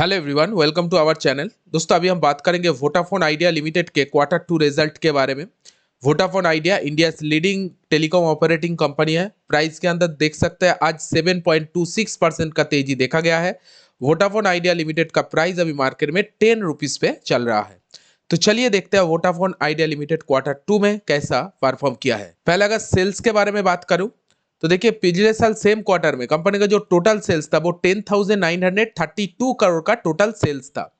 Hello everyone, welcome to our channel. दोस्तों, अभी हम बात करेंगे वोडाफोन आइडिया लिमिटेड के क्वार्टर 2 रिजल्ट के बारे में। Vodafone Idea India leading telecom operating company है। प्राइस के अंदर देख सकते हैं आज 7.26% का तेजी देखा गया है। वोडाफोन आइडिया लिमिटेड का प्राइस अभी मार्केट में 10 रुपीज पे चल रहा है। तो चलिए देखते हैं वोडाफोन आइडिया लिमिटेड क्वार्टर 2 में कैसा परफॉर्म किया है। पहले अगर सेल्स के बारे में बात करूं तो देखिए, पिछले साल सेम क्वार्टर में कंपनी का जो टोटल सेल्स था वो 10,932 करोड़ का टोटल सेल्स था।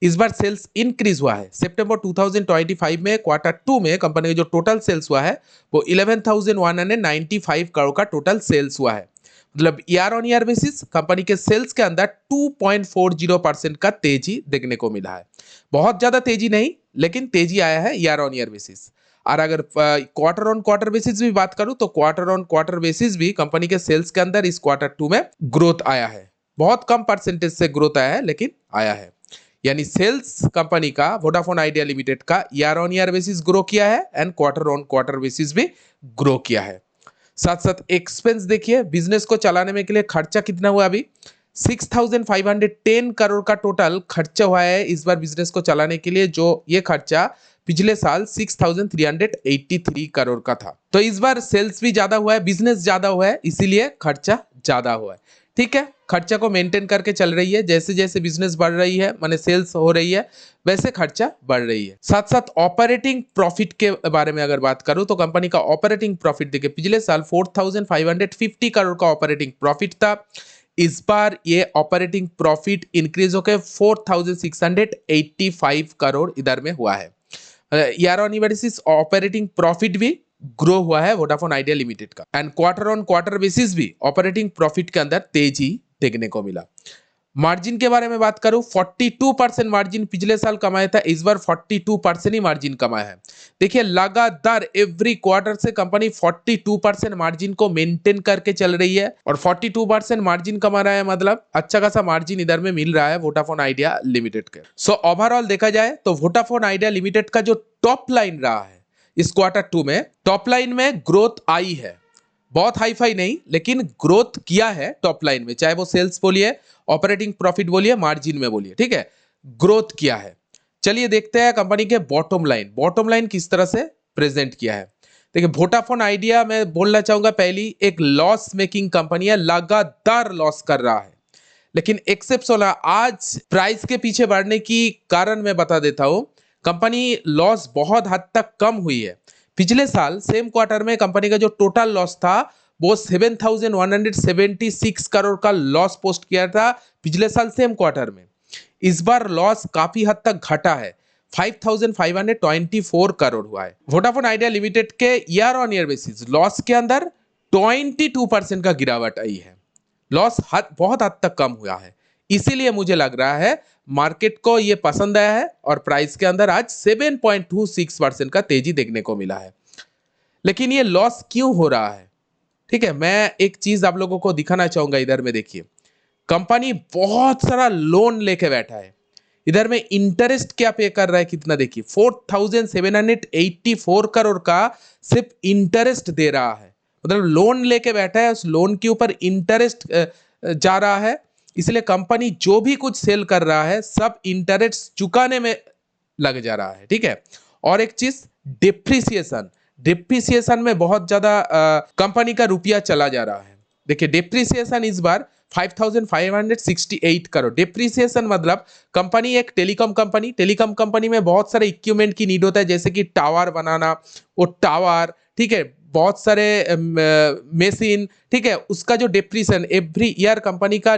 इस बार सेल्स इंक्रीज हुआ है। सितंबर 2025 में क्वार्टर 2 में कंपनी का जो टोटल सेल्स हुआ है वो 11,195 करोड़ का टोटल सेल्स हुआ है। मतलब year on year basis company के सेल्स के अंदर 2.40% का तेजी देखने को मिला है। बहुत ज्यादा तेजी नहीं, लेकिन तेजी आया है ईयर ऑन ईयर बेसिस। और अगर क्वार्टर ऑन क्वार्टर बेसिस भी बात करूं तो क्वार्टर ऑन क्वार्टर बेसिस भी कंपनी के सेल्स के अंदर इस क्वार्टर 2 में ग्रोथ आया है। बहुत कम परसेंटेज से ग्रोथ आया है, लेकिन आया है। यानी सेल्स कंपनी का वोडाफोन आइडिया लिमिटेड का year on year basis grow किया है and quarter on quarter basis भी ग्रो किया है। साथ साथ एक्सपेंस देखिए, बिजनेस को चलाने में के लिए खर्चा कितना हुआ अभी 6,510 करोड़ का टोटल खर्चा हुआ है इस बार बिजनेस को चलाने के लिए, जो ये खर्चा पिछले साल 6,383 करोड़ का था। तो इस बार सेल्स भी ज्यादा हुआ है, बिजनेस ज्यादा हुआ है, इसीलिए खर्चा ज्यादा हुआ है। ठीक है, खर्चा को मेंटेन करके चल रही है। जैसे जैसे बिजनेस बढ़ रही है, माने सेल्स हो रही है, वैसे खर्चा बढ़ रही है। साथ साथ ऑपरेटिंग प्रॉफिट के बारे में अगर बात करूं तो कंपनी का ऑपरेटिंग प्रॉफिट देखिए, पिछले साल 4,550 करोड़ का ऑपरेटिंग प्रॉफिट था। इस बार ये ऑपरेटिंग प्रॉफिट इंक्रीज होकर 4,685 करोड़ इधर में हुआ है। Year on year basis operating profit भी ग्रो हुआ है वोडाफोन आइडिया लिमिटेड का and quarter on quarter basis भी ऑपरेटिंग प्रॉफिट के अंदर तेजी देखने को मिला। मार्जिन के बारे में बात करूं, 42% मार्जिन पिछले साल कमाया था, इस बार 42% ही मार्जिन कमाया है। देखिए, लगातार एवरी क्वार्टर से कंपनी 42% मार्जिन को मेंटेन करके चल रही है और 42% मार्जिन कमा रहा है, मतलब अच्छा खासा मार्जिन इधर में मिल रहा है वोडाफोन आइडिया लिमिटेड के। सो ओवरऑल देखा जाए तो वोडाफोन आइडिया लिमिटेड का जो टॉप लाइन रहा है इस क्वार्टर 2 में, टॉप लाइन में ग्रोथ आई है। बहुत हाई फाई नहीं, लेकिन ग्रोथ किया है टॉप लाइन में, चाहे वो सेल्स बोलिए, ऑपरेटिंग प्रॉफिट बोलिए, मार्जिन में बोलिए, ठीक है, ग्रोथ किया है। चलिए देखते हैं कंपनी के बॉटम लाइन किस तरह से प्रेजेंट किया है। देखिए, वोडाफोन आइडिया मैं बोलना चाहूंगा पहली एक लॉस मेकिंग कंपनी है, लगातार लॉस कर रहा है। लेकिन एक्सेप्शनल आज प्राइस के पीछे बढ़ने की कारण मैं बता देता हूं। कंपनी लॉस बहुत हद तक कम हुई है। पिछले साल सेम क्वार्टर में कंपनी का जो टोटल लॉस था वो 7,176 करोड़ का लॉस पोस्ट किया था पिछले साल सेम क्वार्टर में। इस बार लॉस काफी हद तक घटा है, 5,524 करोड़ हुआ है। वोडाफोन आइडिया लिमिटेड के year on year basis loss के अंदर 22% का गिरावट आई है। लॉस बहुत हद तक कम हुआ है। इसीलिए मुझे लग रहा है मार्केट को यह पसंद आया है और प्राइस के अंदर आज 7.26% का तेजी देखने को मिला है। लेकिन ये लॉस क्यों हो रहा है? ठीक है, मैं एक चीज आप लोगों को दिखाना चाहूंगा। इधर में देखिए, कंपनी बहुत सारा लोन लेके बैठा है। इधर में इंटरेस्ट क्या पे कर रहा है, कितना देखिए, 4,784 करोड़ का सिर्फ इंटरेस्ट दे रहा है। मतलब लोन लेके बैठा है, उस लोन के ऊपर इंटरेस्ट जा रहा है। इसलिए कंपनी जो भी कुछ सेल कर रहा है सब इंटरेस्ट चुकाने में लग जा रहा है। ठीक है, और एक चीज, डिप्रिसिएशन में बहुत ज्यादा कंपनी का रुपया चला जा रहा है। देखिए, डिप्रिसिएशन इस बार 5,568 करोड़। डिप्रिसिएशन मतलब कंपनी एक टेलीकॉम कंपनी में बहुत सारे इक्विपमेंट की नीड होता है, जैसे कि टावर बनाना, वो टावर, ठीक है, बहुत सारे मशीन, ठीक है, उसका जो डिप्रिसिएशन एवरी ईयर कंपनी का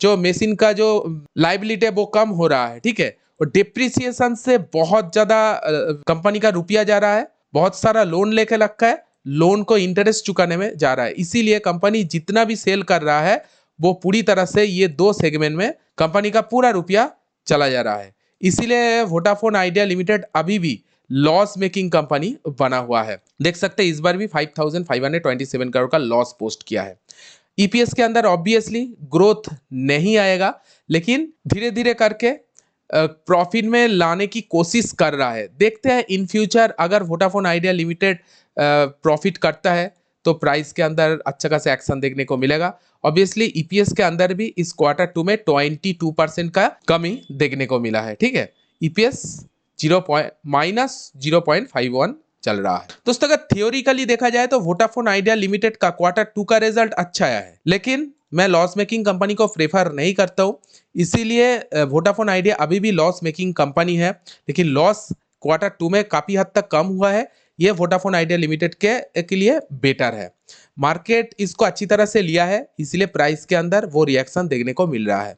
जो मशीन का जो लाइबिलिटी है वो कम हो रहा है। ठीक है, और डिप्रिसिएशन से बहुत ज्यादा कंपनी का रुपया जा रहा है, बहुत सारा लोन लेके रखा है, लोन को इंटरेस्ट चुकाने में जा रहा है। इसीलिए कंपनी जितना भी सेल कर रहा है वो पूरी तरह से ये दो सेगमेंट में कंपनी का पूरा रुपया चला जा रहा है। इसीलिए वोडाफोन आइडिया लिमिटेड अभी भी लॉस मेकिंग कंपनी बना हुआ है। देख सकते हैं इस बार भी 5,527 करोड़ का लॉस पोस्ट किया है। ईपीएस के अंदर ऑब्वियसली ग्रोथ नहीं आएगा, लेकिन धीरे धीरे करके प्रॉफिट में लाने की कोशिश कर रहा है। देखते हैं इन फ्यूचर अगर वोडाफोन आइडिया लिमिटेड प्रॉफिट करता है तो प्राइस के अंदर अच्छा खासा एक्शन देखने को मिलेगा। ऑब्वियसली ईपीएस के अंदर भी इस क्वार्टर 2 में 22% का कमी देखने को मिला है, ठीक है। ईपीएस -0.51 चल रहा है। दोस्तों अगर थियोरिकली देखा जाए तो वोडाफोन आइडिया लिमिटेड का क्वार्टर 2 का रिजल्ट अच्छा आया है, लेकिन मैं लॉस मेकिंग कंपनी को प्रेफर नहीं करता हूं, इसीलिए वोडाफोन आइडिया अभी भी लॉस मेकिंग कंपनी है, लेकिन लॉस क्वार्टर 2 में काफी हद तक कम हुआ है। ये वोडाफोन आइडिया लिमिटेड के लिए बेटर है। मार्केट इसको अच्छी तरह से लिया है, इसलिए प्राइस के अंदर वो रिएक्शन देखने को मिल रहा है।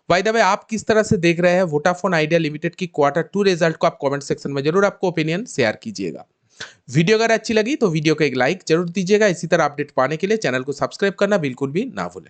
बाय द वे आप किस तरह से देख रहे हैं वोडाफोन आइडिया लिमिटेड की क्वार्टर 2 रिजल्ट को, आप कमेंट सेक्शन में जरूर आपको ओपिनियन शेयर कीजिएगा। वीडियो अगर अच्छी लगी तो वीडियो को एक लाइक जरूर दीजिएगा। इसी तरह अपडेट पाने के लिए चैनल को सब्सक्राइब करना बिल्कुल भी ना भूलें।